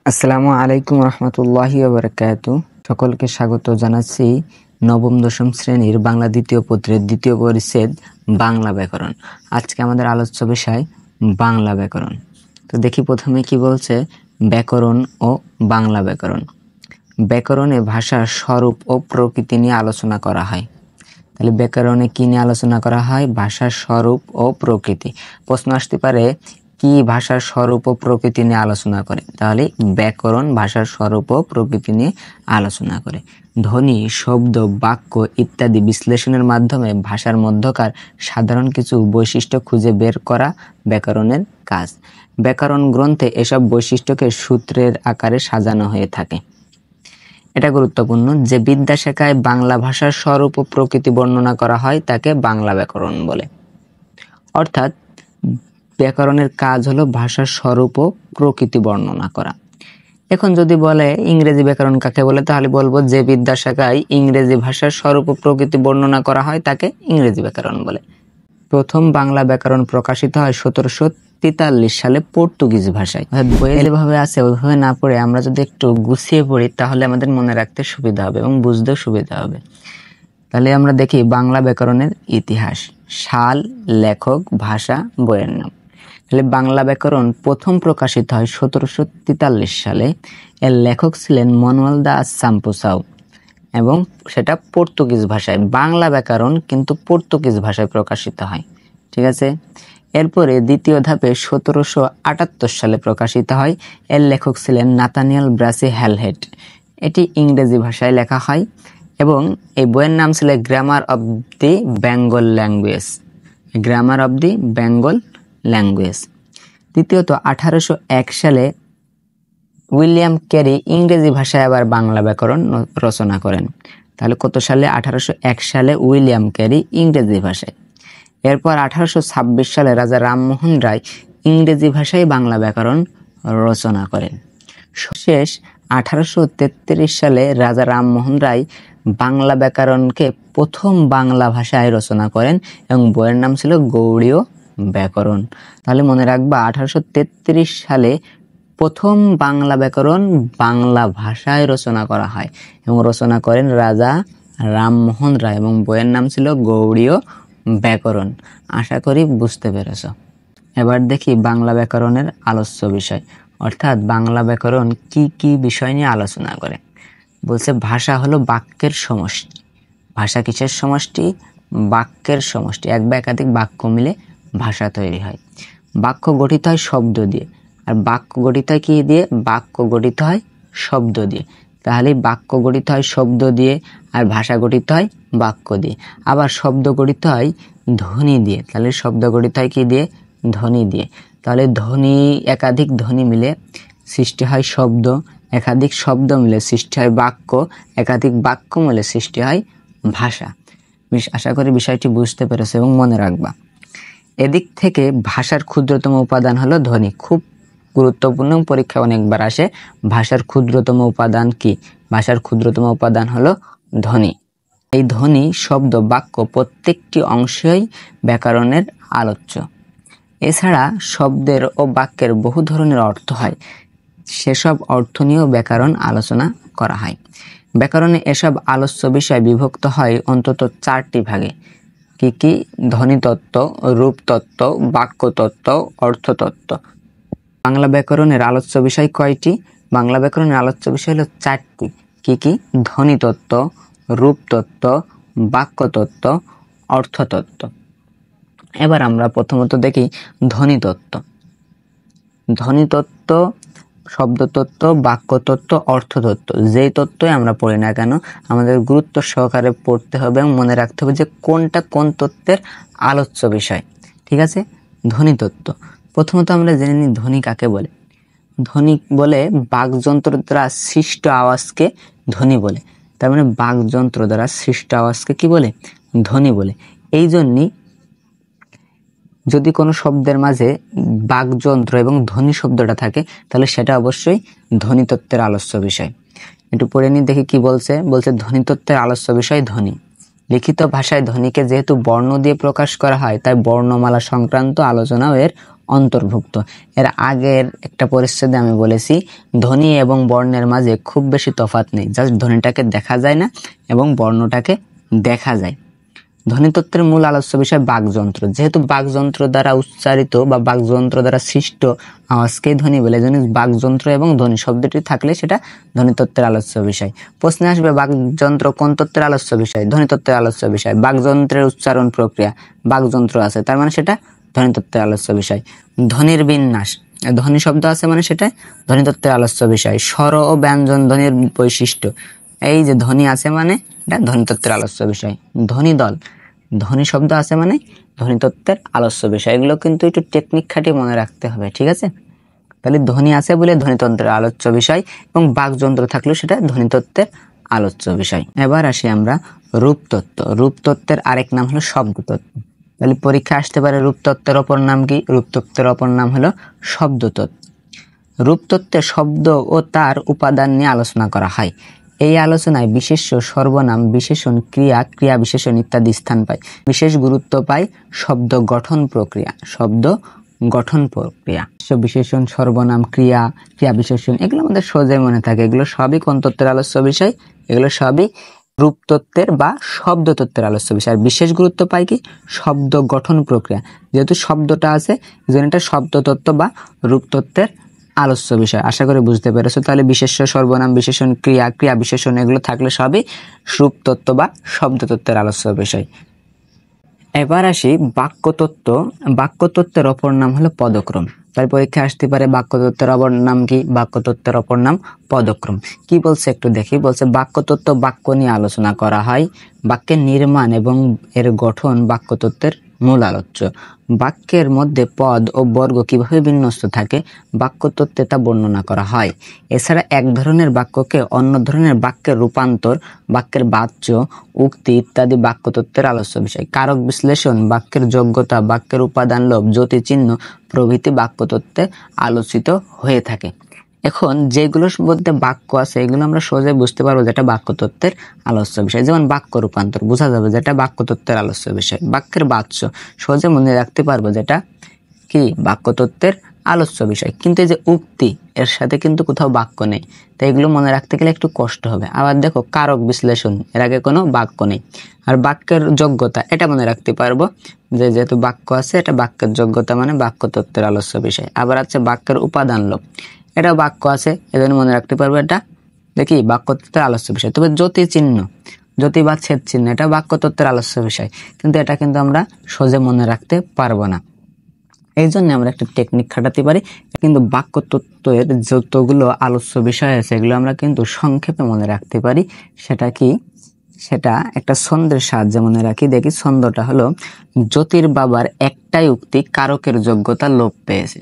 আসসালামু আলাইকুম রহমতুল্লাহি ওয়া বারাকাতু। সকলকে স্বাগত জানাচ্ছি নবম দশম শ্রেণীর বাংলা দ্বিতীয় পত্রের দ্বিতীয় পরিচ্ছেদ বাংলা ব্যাকরণ। আজকে আমাদের আলোচ্য বিষয় বাংলা ব্যাকরণ। তো দেখি প্রথমে কি বলছে, ব্যাকরণ ও বাংলা ব্যাকরণ। ব্যাকরণে ভাষার স্বরূপ ও প্রকৃতি নিয়ে আলোচনা করা হয়। তাহলে ব্যাকরণে কি নিয়ে আলোচনা করা হয়? ভাষার স্বরূপ ও প্রকৃতি। প্রশ্ন আসতে পারে, কি ভাষার স্বরূপ ও প্রকৃতি নিয়ে আলোচনা করে? তাহলে ব্যাকরণ ভাষার স্বরূপ ও প্রকৃতি নিয়ে আলোচনা করে। ধ্বনি, শব্দ, বাক্য ইত্যাদি বিশ্লেষণের মাধ্যমে ভাষার মধ্যকার সাধারণ কিছু বৈশিষ্ট্য খুঁজে বের করা ব্যাকরণের কাজ। ব্যাকরণ গ্রন্থে এসব বৈশিষ্ট্যকে সূত্রের আকারে সাজানো হয়ে থাকে। এটা গুরুত্বপূর্ণ যে বিদ্যা শাখায় বাংলা ভাষার স্বরূপ ও প্রকৃতি বর্ণনা করা হয় তাকে বাংলা ব্যাকরণ বলে। অর্থাৎ ব্যাকরণের কাজ হলো ভাষার স্বরূপ ও প্রকৃতি বর্ণনা করা। এখন যদি বলে ইংরেজি ব্যাকরণ কাকে বলে, তাহলে বলবো যে বিদ্যা শাখায় ইংরেজি ভাষার স্বরূপ ও প্রকৃতি বর্ণনা করা হয় তাকে ইংরেজি ব্যাকরণ বলে। প্রথম বাংলা ব্যাকরণ প্রকাশিত হয় 1743 সালে পর্তুগিজ ভাষায়। বইয়ে যেভাবে আছে ওইভাবে না পড়ে আমরা যদি একটু গুছিয়ে পড়ি তাহলে আমাদের মনে রাখতে সুবিধা হবে এবং বুঝতেও সুবিধা হবে। তাহলে আমরা দেখি বাংলা ব্যাকরণের ইতিহাস, সাল, লেখক, ভাষা, বইয়ের নাম। তাহলে বাংলা ব্যাকরণ প্রথম প্রকাশিত হয় 1743 সালে। এর লেখক ছিলেন মানুয়েল দা সাম্পোসাও এবং সেটা পর্তুগিজ ভাষায়। বাংলা ব্যাকরণ কিন্তু পর্তুগিজ ভাষায় প্রকাশিত হয়। ঠিক আছে। এরপরে দ্বিতীয় ধাপে 1778 সালে প্রকাশিত হয়। এর লেখক ছিলেন নাথানিয়েল ব্রাসি হ্যালহেড। এটি ইংরেজি ভাষায় লেখা হয় এবং এই বইয়ের নাম ছিল grammar of the Bengal language. Grammar of the Bengal language. দ্বিতীয়ত 1801 সালে উইলিয়াম ক্যারি ইংরেজি ভাষায় আবার বাংলা ব্যাকরণ রচনা করেন। তাহলে কত সালে? 1801 সালে উইলিয়াম ক্যারি ইংরেজি ভাষায়। এরপর 1826 সালে রাজা রামমোহন রায় ইংরেজি ভাষায় বাংলা ব্যাকরণ রচনা করেন। শেষ 1833 সালে রাজা রামমোহন রায় বাংলা ব্যাকরণকে প্রথম বাংলা ভাষায় রচনা করেন এবং বইয়ের নাম ছিল গৌড়ীয় ব্যাকরণ। তাহলে মনে রাখবা 1833 সালে প্রথম বাংলা ব্যাকরণ বাংলা ভাষায় রচনা করা হয় এবং রচনা করেন রাজা রামমোহন রায় এবং বইয়ের নাম ছিল গৌড়ীয় ব্যাকরণ। আশা করি বুঝতে পেরেছ। এবার দেখি বাংলা ব্যাকরণের আলোচ্য বিষয়, অর্থাৎ বাংলা ব্যাকরণ কি কি বিষয় নিয়ে আলোচনা করে। বলছে ভাষা হলো বাক্যের সমষ্টি। ভাষা কিসের সমষ্টি? বাক্যের সমষ্টি। এক বা একাধিক বাক্য মিলে ভাষা তৈরি হয়। বাক্য গঠিত হয় শব্দ দিয়ে। আর বাক্য গঠিত হয় কি দিয়ে? বাক্য গঠিত হয় শব্দ দিয়ে। তাহলে বাক্য গঠিত হয় শব্দ দিয়ে আর ভাষা গঠিত হয় বাক্য দিয়ে। আবার শব্দ গঠিত হয় ধ্বনি দিয়ে। তাহলে শব্দ গঠিত হয় কি দিয়ে? ধ্বনি দিয়ে। তাহলে ধ্বনি, একাধিক ধ্বনি মিলে সৃষ্টি হয় শব্দ, একাধিক শব্দ মিলে সৃষ্টি হয় বাক্য, একাধিক বাক্য মিলে সৃষ্টি হয় ভাষা। আশা করি বিষয়টি বুঝতে পেরেছো এবং মনে রাখবা। এদিক থেকে ভাষার ক্ষুদ্রতম উপাদান হলো ধ্বনি। খুব গুরুত্বপূর্ণ, পরীক্ষা অনেকবার আসে। ভাষার ক্ষুদ্রতম উপাদান কি? ভাষার ক্ষুদ্রতম উপাদান হলো ধ্বনি। এই ধ্বনি, শব্দ, বাক্য প্রত্যেকটি অংশই ব্যাকরণের আলোচ্য। এছাড়া শব্দের ও বাক্যের বহু ধরনের অর্থ হয়, সেসব অর্থ নিয়েও ব্যাকরণ আলোচনা করা হয়। ব্যাকরণে এসব আলোচ্য বিষয় বিভক্ত হয় অন্তত 4টি ভাগে। কি কি? ধ্বনিতত্ত্ব, রূপতত্ত্ব, বাক্যতত্ত্ব, অর্থতত্ত্ব। বাংলা ব্যাকরণের আলোচ্য বিষয় কয়টি? বাংলা ব্যাকরণের আলোচ্য বিষয় হলো 4টি। কি কি? ধ্বনিতত্ত্ব, রূপতত্ত্ব, বাক্যতত্ত্ব, অর্থতত্ত্ব। এবার আমরা প্রথমত দেখি ধ্বনিতত্ত্ব। ধ্বনিতত্ত্ব, শব্দতত্ত্ব, বাক্যতত্ত্ব, অর্থতত্ত্ব, যেই তত্ত্বই আমরা পড়ি না কেন আমাদের গুরুত্ব সহকারে পড়তে হবে এবং মনে রাখতে হবে যে কোনটা কোন তত্ত্বের আলোচ্য বিষয়। ঠিক আছে। ধ্বনিতত্ত্ব। প্রথমত আমরা জেনে নিই ধ্বনি কাকে বলে। ধ্বনি বলে বাকযন্ত্র দ্বারা সৃষ্ট আওয়াজকে ধ্বনি বলে। তার মানে বাকযন্ত্র দ্বারা সৃষ্ট আওয়াজকে কি বলে? ধ্বনি বলে। এই জন্যই যদি কোনো শব্দের মাঝে বাকযন্ত্র এবং ধ্বনি শব্দটা থাকে তাহলে সেটা অবশ্যই ধ্বনিতত্ত্বের আলোচ্য বিষয়। একটু পড়ে নিই, দেখি কি বলছে। বলছে ধ্বনিতত্ত্বের আলোচ্য বিষয় ধ্বনি। লিখিত ভাষায় ধ্বনিকে যেহেতু বর্ণ দিয়ে প্রকাশ করা হয় তাই বর্ণমালা সংক্রান্ত আলোচনাও এর অন্তর্ভুক্ত। এর আগের একটা পরিচ্ছেদে আমি বলেছি ধ্বনি এবং বর্ণের মাঝে খুব বেশি তফাৎ নেই, জাস্ট ধ্বনিটাকে দেখা যায় না এবং বর্ণটাকে দেখা যায়। ধ্বনিতত্ত্বের মূল আলোচ্য বিষয় বাকযন্ত্র। যেহেতু বাকযন্ত্র দ্বারা উচ্চারিত বা বাকযন্ত্র দ্বারা সৃষ্ট আওয়াজকেই ধ্বনি বলে, যেন বাকযন্ত্র এবং ধ্বনি শব্দটি থাকলে সেটা ধ্বনিতত্ত্বের আলোচ্য বিষয়। প্রশ্নে আসবে বাকযন্ত্র কোন তত্ত্বের আলোচ্য বিষয়? ধ্বনিতত্ত্বের আলোচ্য বিষয়। বাকযন্ত্রের উচ্চারণ প্রক্রিয়া, বাকযন্ত্র আছে তার মানে সেটা ধ্বনিতত্ত্বের আলোচ্য বিষয়। ধ্বনির বিন্যাস, ধ্বনি শব্দ আছে মানে সেটা ধ্বনিতত্ত্বের আলোচ্য বিষয়। স্বর ও ব্যঞ্জন ধ্বনির বৈশিষ্ট্য, এই যে ধ্বনি আছে মানে এটা ধ্বনিতত্ত্বের আলোচ্য বিষয়। ধ্বনি দল, ধ্বনি শব্দ আছে মানে ধ্বনিতত্ত্বের আলোচ্য বিষয়। এগুলো কিন্তু একটু টেকনিক খাটিয়ে মনে রাখতে হবে, ঠিক আছে? তাহলে ধ্বনি আছে বলে ধ্বনিতন্ত্রের আলোচ্য বিষয় এবং বাকযন্ত্র থাকলেও সেটা ধ্বনিতত্ত্বের আলোচ্য বিষয়। এবার আসি আমরা রূপতত্ত্ব। রূপতত্ত্বের আরেক নাম হলো শব্দতত্ত্ব। তাহলে পরীক্ষা আসতে পারে রূপতত্ত্বের অপর নাম কি? রূপতত্ত্বের অপর নাম হলো শব্দতত্ত্ব। রূপতত্ত্বে শব্দ ও তার উপাদান নিয়ে আলোচনা করা হয়। এই আলোচনায় বিশেষ্য, সর্বনাম, বিশেষণ, ক্রিয়া, ক্রিয়া বিশেষণ ইত্যাদি স্থান পায়। বিশেষ গুরুত্ব পায় শব্দ গঠন প্রক্রিয়া। শব্দ গঠন প্রক্রিয়া, বিশেষণ, সর্বনাম, ক্রিয়া, ক্রিয়া বিশেষণ, এগুলো আমাদের সহজে মনে থাকে। এগুলো সবই কোন তত্ত্বের আলোচ্য বিষয়? এগুলো সবই রূপতত্ত্বের বা শব্দতত্ত্বের আলোচ্য বিষয়। আর বিশেষ গুরুত্ব পায় কি? শব্দ গঠন প্রক্রিয়া। যেহেতু শব্দটা আছে এজন্য এটা শব্দতত্ত্ব বা রূপতত্ত্বের আলোচ্য বিষয়। আশা করি বুঝতে পেরেছো। তাহলে বিশেষ্য, সর্বনাম, বিশেষণ, ক্রিয়া, ক্রিয়া বিশেষণ এগুলো থাকলে সবই রূপতত্ত্ব বা শব্দতত্ত্বের আলোচ্য বিষয়। এবার আসি বাক্যতত্ত্ব। বাক্যতত্ত্বের অপর নাম হলো পদক্রম। তাই পরীক্ষা আসতে পারে বাক্যতত্ত্বের অপর নাম কি? বাক্যতত্ত্বের অপর নাম পদক্রম। কি বলছে একটু দেখি। বলছে বাক্যতত্ত্ব বাক্য নিয়ে আলোচনা করা হয়। বাক্যের নির্মাণ এবং এর গঠন বাক্যতত্ত্বের মূল আলোচ্য। বাক্যের মধ্যে পদ ও বর্গ কিভাবে বিন্যস্ত থাকে বাক্যতত্ত্বে তা বর্ণনা করা হয়। এছাড়া এক ধরনের বাক্যকে অন্য ধরনের বাক্যের রূপান্তর, বাক্যের বাচ্য, উক্তি ইত্যাদি বাক্যতত্ত্বের আলোচ্য বিষয়। কারক বিশ্লেষণ, বাক্যের যোগ্যতা, বাক্যের উপাদান লোভ, জ্যোতিচিহ্ন প্রভৃতি বাক্যতত্ত্বে আলোচিত হয়ে থাকে। এখন যেগুলোর মধ্যে বাক্য আছে এগুলো আমরা সহজে বুঝতে পারবো যেটা বাক্যতত্ত্বের আলোচ্য বিষয়। যেমন বাক্য রূপান্তর বোঝা যাবে যেটা বাক্যতত্ত্বের আলোচ্য বিষয়। বাক্যের বাচ্য সহজে মনে রাখতে পারবো যেটা কি? বাক্যতত্ত্বের আলোচ্য বিষয়। কিন্তু এই যে উক্তি, এর সাথে কিন্তু কোথাও বাক্য নেই, তাই এগুলো মনে রাখতে গেলে একটু কষ্ট হবে। আবার দেখো কারক বিশ্লেষণ, এর আগে কোনো বাক্য নেই। আর বাক্যের যোগ্যতা, এটা মনে রাখতে পারবো যে যেহেতু বাক্য আছে এটা বাক্যের যোগ্যতা মানে বাক্যতত্ত্বের আলোচ্য বিষয়। আবার আছে বাক্যের উপাদান লোভ, এটা বাক্য আছে এজন্য মনে রাখতে পারবো এটা দেখি বাক্যতত্ত্বের আলোচ্য বিষয়। তবে জ্যোতি চিহ্ন, জ্যোতি বা ছেদ চিহ্ন, এটা বাক্যতত্ত্বের আলোচ্য বিষয়, কিন্তু এটা কিন্তু আমরা সহজে মনে রাখতে পারবো না। এই জন্য আমরা একটা টেকনিক খাটাতে পারি, কিন্তু বাক্যতত্ত্বের যতগুলো আলোচ্য বিষয় আছে এগুলো আমরা কিন্তু সংক্ষেপে মনে রাখতে পারি। সেটা কি? সেটা একটা ছন্দের সাহায্যে মনে রাখি। দেখি ছন্দটা হলো জ্যোতির বাবার একটাই উক্তি কারকের যোগ্যতা লোপ পেয়েছে।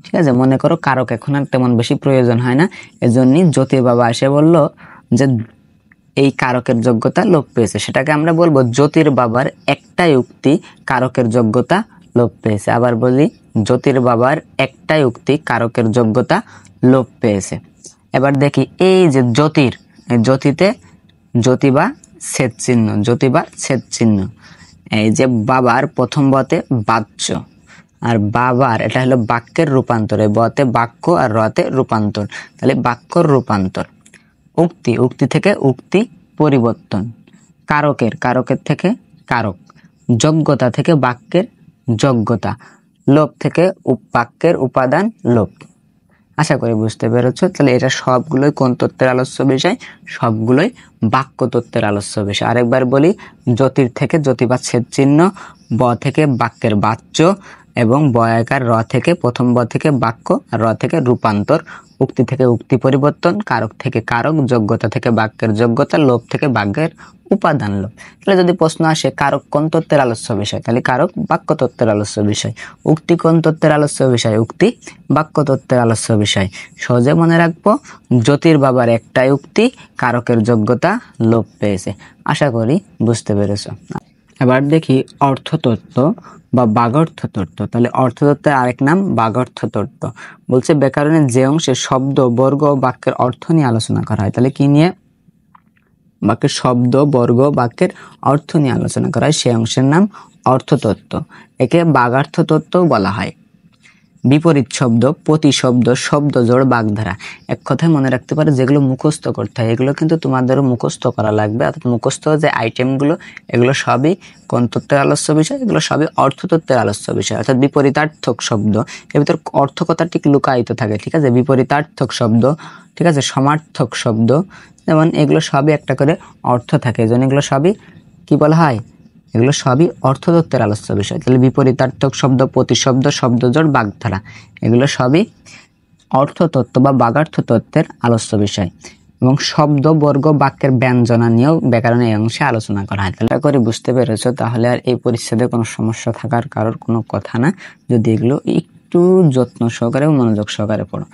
ঠিক আছে, মনে করো কারক এখন আর তেমন বেশি প্রয়োজন হয় না, এজন্যই জ্যোতির বাবা এসে বলল যে এই কারকের যোগ্যতা লোপ পেয়েছে। সেটাকে আমরা বলবো জ্যোতির বাবার একটাই উক্তি কারকের যোগ্যতা লোপ পেয়েছে। আবার বলি জ্যোতির বাবার একটাই উক্তি কারকের যোগ্যতা লোপ পেয়েছে। এবার দেখি এই যে জ্যোতির, জ্যোতিতে জ্যোতি বা ছেদ চিহ্ন, জ্যোতি বা ছেদ চিহ্ন। এই যে বাবার প্রথম বতে বাচ্য, আর বাবার এটা হলো বাক্যের রূপান্তর। বতে বাক্য আর রতে রূপান্তর, তাহলে বাক্যর রূপান্তর। উক্তি, উক্তি থেকে উক্তি পরিবর্তন। কারকের, কারকের থেকে কারক। যোগ্যতা থেকে বাক্যের যোগ্যতা। লোপ থেকে বাক্যের উপাদান লোপ। আশা করি বুঝতে পেরেছো। তাহলে এটা সবগুলোই কোন তত্ত্বের আলোচ্য বিষয়? সবগুলোই বাক্যতত্ত্বের আলোচ্য বিষয়। আরেকবার বলি, জ্যোতির থেকে জ্যোতি বা ছেদ চিহ্ন, ব থেকে বাক্যের বাচ্য এবং বয়াকার, র থেকে প্রথম ব থেকে বাক্য আর র থেকে রূপান্তর। উক্তি থেকে উক্তি পরিবর্তন, কারক থেকে কারক, যোগ্যতা থেকে বাক্যের যোগ্যতা, লোপ থেকে বাক্যের উপাদান লোপ। তাহলে যদি প্রশ্ন আসে কারক কোন তত্ত্বের আলোচ্য বিষয়, তাহলে কারক বাক্যতত্ত্বের আলোচ্য বিষয়। উক্তি কোন তত্ত্বের আলোচ্য বিষয়? উক্তি বাক্যতত্ত্বের আলোচ্য বিষয়। সহজে মনে রাখবো জ্যোতির বাবার একটাই উক্তি কারকের যোগ্যতা লোপ পেয়েছে। আশা করি বুঝতে পেরেছো। এবার দেখি অর্থতত্ত্ব বা বাগর্থতত্ত্ব। তাহলে অর্থতত্ত্বের আরেক নাম বাগর্থতত্ত্ব। বলছে ব্যাকরণের যে অংশে শব্দ, বর্গ ও বাক্যের অর্থ নিয়ে আলোচনা করা হয়। তাহলে কি নিয়ে? বাক্যের শব্দ, বর্গ, বাক্যের অর্থ নিয়ে আলোচনা করা হয়, সেই অংশের নাম অর্থতত্ত্ব। একে বাগার্থতত্ত্ব বলা হয়। বিপরীত শব্দ, প্রতিশব্দ, শব্দজোড়, বাগধারা। এক কথায় মনে রাখতে পারে যেগুলো মুখস্থ করতে হয় এগুলো কিন্তু তোমাদেরও মুখস্থ করা লাগবে। অর্থাৎ মুখস্থ যে আইটেমগুলো এগুলো সবই কোন তত্ত্বের আলোচ্য বিষয়, এগুলো সবই অর্থতত্ত্বের আলোচ্য বিষয়। অর্থাৎ বিপরীতার্থক শব্দ এর ভিতর অর্থ কথাটি লুকায়িত থাকে, ঠিক আছে। বিপরীতার্থক শব্দ, ঠিক আছে, সমার্থক শব্দ, যেমন এগুলো সবই একটা করে অর্থ থাকে, এজন্য এগুলো সবই কি বলা হয়, এগুলো সবই অর্থতত্ত্বের আলোচ্য বিষয়। তাহলে বিপরীতার্থক শব্দ, প্রতিশব্দ, শব্দজোড়, বাগধারা এগুলো সবই অর্থতত্ত্ব বা বাগার্থ তত্ত্বের আলোচ্য বিষয়। এবং শব্দ, বর্গ, বাক্যের ব্যঞ্জনা নিয়েও ব্যাকরণে এই অংশে আলোচনা করা হয়। তাহলে করে বুঝতে পেরেছো, তাহলে আর এই পরিচ্ছেদে কোনো সমস্যা থাকার কারোর কোনো কথা না, যদি এগুলো একটু যত্ন সহকারে ও মনোযোগ সহকারে পড়ো।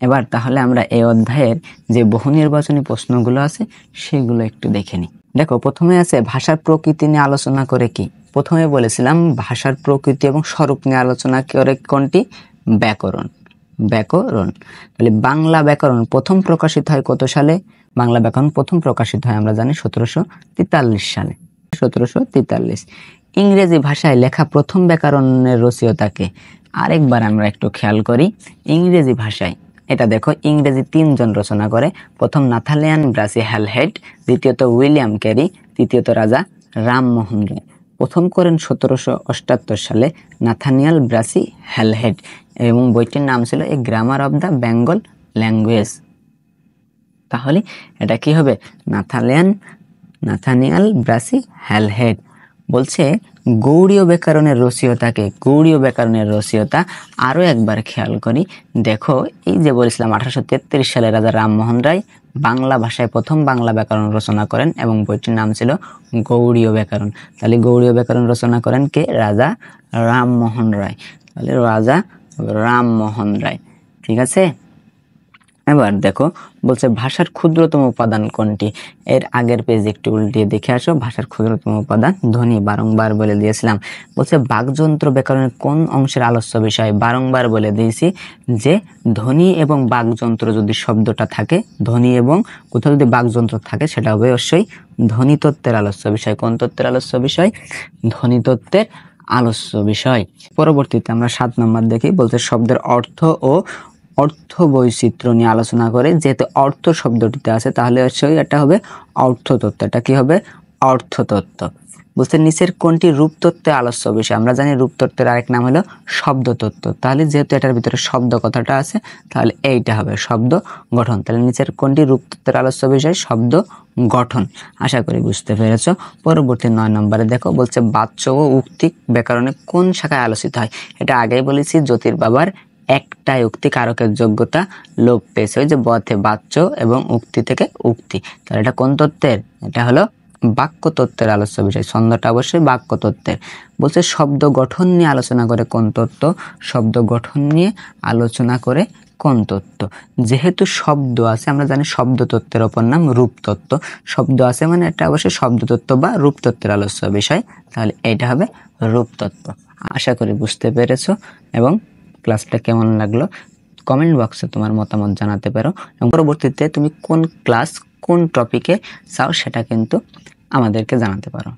এবার তাহলে আমরা এই অধ্যায়ের যে বহু নির্বাচনী প্রশ্নগুলো আছে সেগুলো একটু দেখে নিই। দেখো, প্রথমে আছে ভাষার প্রকৃতি নিয়ে আলোচনা করে কি। প্রথমে বলেছিলাম ভাষার প্রকৃতি এবং স্বরূপ নিয়ে আলোচনা করে কোনটি, ব্যাকরণ। ব্যাকরণ, তাহলে বাংলা ব্যাকরণ প্রথম প্রকাশিত হয় কত সালে? বাংলা ব্যাকরণ প্রথম প্রকাশিত হয় আমরা জানি 1743 সালে, 1743। ইংরেজি ভাষায় লেখা প্রথম ব্যাকরণের রচয়িতাকে। আরেকবার আমরা একটু খেয়াল করি, ইংরেজি ভাষায় এটা দেখো, ইংরেজি 3 জন রচনা করে। প্রথম নাথানিয়েল ব্রাসি হ্যালহেড, দ্বিতীয়ত উইলিয়াম ক্যারি, তৃতীয়ত রাজা রামমোহন রায়। প্রথম করেন 1778 সালে নাথানিয়েল ব্রাসি হ্যালহেড এবং বইটির নাম ছিল a grammar of the Bengal language. তাহলে এটা কি হবে, নাথানিয়েল ব্রাসি হ্যালহেড। বলছে গৌড়ীয় ব্যাকরণের রচয়িতাকে, গৌড়ীয় ব্যাকরণের রচয়িতা আরো একবার খেয়াল করি। দেখো, এই যে বলেছিলাম 1833 সালে রাজা রামমোহন রায় বাংলা ভাষায় প্রথম বাংলা ব্যাকরণ রচনা করেন এবং বইটির নাম ছিল গৌড়ীয় ব্যাকরণ। তাহলে গৌড়ীয় ব্যাকরণ রচনা করেন কে? রাজা রামমোহন রায়। তাহলে রাজা রামমোহন রায়, ঠিক আছে। এবার দেখো, বলছে ভাষার ক্ষুদ্রতম উপাদান কোনটি? এর আগের পেজ একটু উল্টিয়ে দেখে আসো। ভাষার ক্ষুদ্রতম উপাদান ধ্বনি, বারংবার বলে দিয়েছিলাম। বলছে বাকযন্ত্র ব্যাকরণের কোন অংশের আলোচ্য বিষয়? বারংবার বলে দিয়েছি যে ধ্বনি এবং বাকযন্ত্র যদি শব্দটা থাকে, ধ্বনি এবং কোথাও যদি বাকযন্ত্র থাকে, সেটা হবে অবশ্যই ধ্বনিতত্ত্বের আলোচ্য বিষয়। কোন তত্ত্বের আলোচ্য বিষয়? ধ্বনিতত্ত্বের আলোচ্য বিষয়। পরবর্তীতে আমরা 7 নম্বর দেখি। বলছে শব্দের অর্থ ও অর্থ বৈচিত্র্য নিয়ে আলোচনা করে। যেহেতু অর্থ শব্দটিতে আছে তাহলে অবশ্যই এটা হবে অর্থতত্ত্ব। এটা কি হবে? অর্থতত্ত্ব। বলতে নিচের কোনটি রূপতত্ত্বের আলোচ্য বিষয়? আমরা জানি রূপতত্ত্বের আরেক নাম হলো শব্দতত্ত্ব। তাহলে যেহেতু এটার ভিতরে শব্দ কথাটা আছে তাহলে এইটা হবে শব্দ গঠন। তাহলে নিচের কোনটি রূপতত্ত্বের আলোচ্য বিষয়? শব্দ গঠন। আশা করি বুঝতে পেরেছো। পরবর্তী 9 নম্বরে দেখো, বলছে বাচ্য ও উক্তি ব্যাকরণে কোন শাখায় আলোচিত হয়? এটা আগেই বলেছি, জ্যোতির বাবার একটাই উক্তি কারকের যোগ্যতা লোপ পেয়েছে, ওই যে বথে বাচ্য এবং উক্তি থেকে উক্তি। তাহলে এটা কোন তত্ত্বের? এটা হলো বাক্য তত্ত্বের আলোচ্য বিষয়। ছন্দটা অবশ্যই বাক্য তত্ত্বের। বলছে শব্দ গঠন নিয়ে আলোচনা করে কোন তত্ত্ব? শব্দ গঠন নিয়ে আলোচনা করে কোন তত্ত্ব? যেহেতু শব্দ আছে, আমরা জানি শব্দ তত্ত্বের অপর নাম রূপতত্ত্ব। শব্দ আছে মানে এটা অবশ্যই শব্দতত্ত্ব বা রূপতত্ত্বের আলোচ্য বিষয়। তাহলে এটা হবে রূপতত্ত্ব। আশা করি বুঝতে পেরেছো। এবং ক্লাসটা কেমন লাগলো কমেন্ট বক্সে তোমার মতামত জানাতে পারো। এবং পরবর্তীতে তুমি কোন ক্লাস কোন টপিকে চাও সেটা কিন্তু আমাদেরকে জানাতে পারো।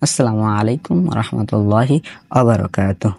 আসসালামু আলাইকুম ওয়া রাহমাতুল্লাহি ওয়া বারাকাতুহু।